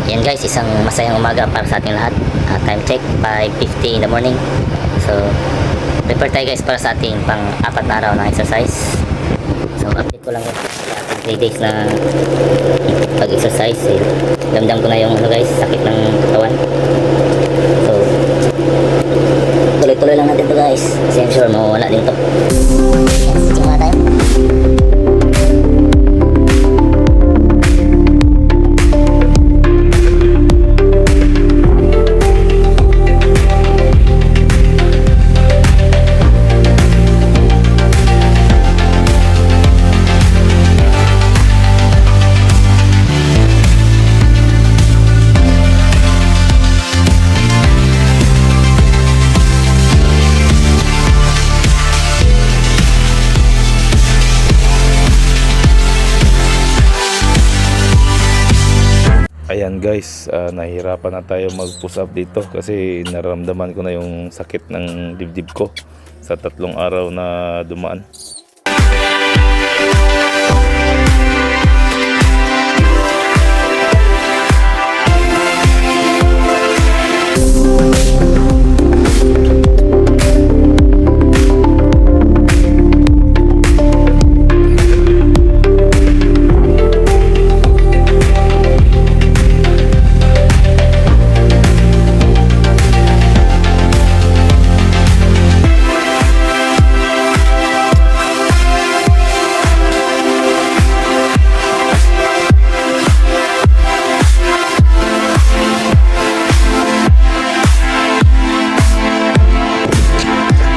Yan guys, isang masayang umaga para sa ating lahat. Time check, 5:50 in the morning. So, prepare tayo guys para sa ating pang-apat na araw na exercise. So, update ko lang guys sa ating 3 days na pag-exercise. Damdam ko na yung guys, sakit ng katawan. So, tuloy-tuloy lang natin to guys. Kasi I'm sure mawawala din to. Yes, sige muna tayo. Ayan guys, nahihirapan na tayo mag push up dito kasi nararamdaman ko na yung sakit ng dibdib ko sa 3 araw na dumaan.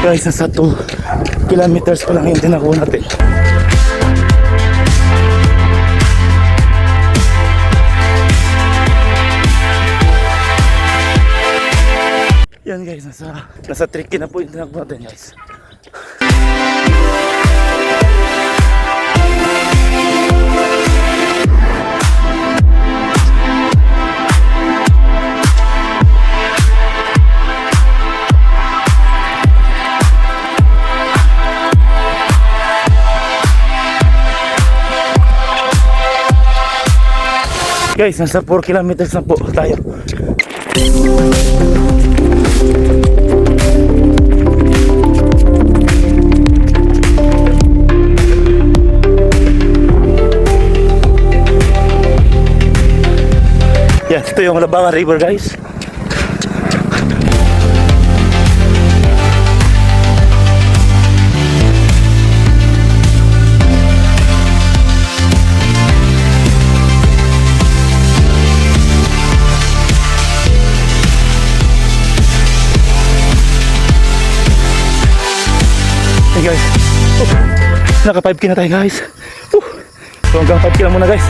Guys, nasa 2 kilometers pa lang yung tinako natin. Yan guys, nasa tricky na po yung tinako natin guys. Guys, nasa 4 kilometers na po tayo. Yan, ito yung Labangan River guys. Guys, naka 5k na tayo guys. So hanggang 5k lang muna guys.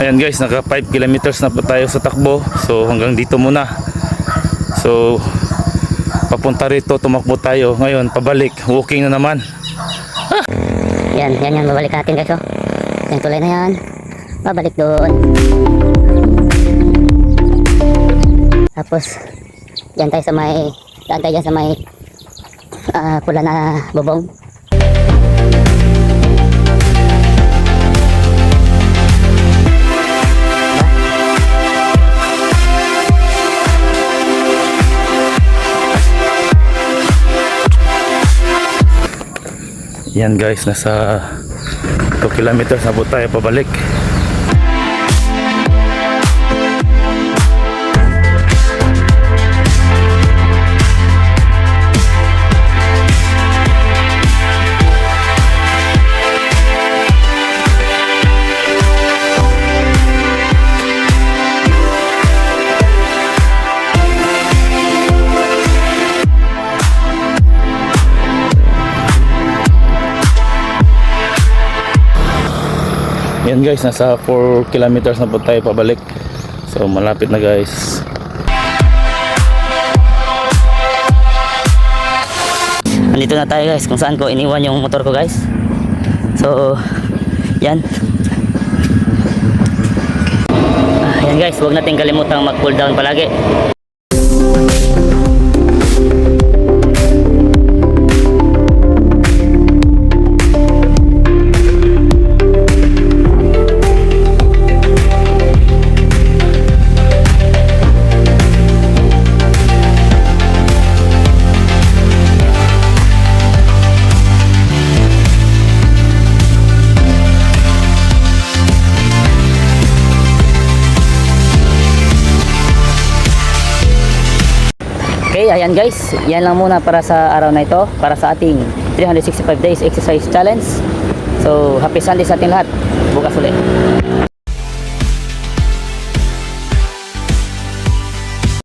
Ayan guys, naka 5 kilometers na po tayo sa takbo. So hanggang dito muna. So papunta rito, tumakbo tayo. Ngayon pabalik, walking na naman. Yan, babalik natin guys. Yung tulay na yan, babalik doon. Tapos yan tayo sa may, daan tayo dyan sa may pula na bubong. Yan guys, nasa 2 kilometers na po tayo pabalik. Yan guys, nasa 4 kilometers na po tayo pabalik. So malapit na guys. Nandito na tayo guys, kung saan ko iniwan yung motor ko guys. So yan. Yan guys, huwag natin kalimutang mag cool down palagi. Okay, ayan guys. Yan lang muna para sa araw na ito. Para sa ating 365 days exercise challenge. So, happy Sunday sa ating lahat. Bukas ulit.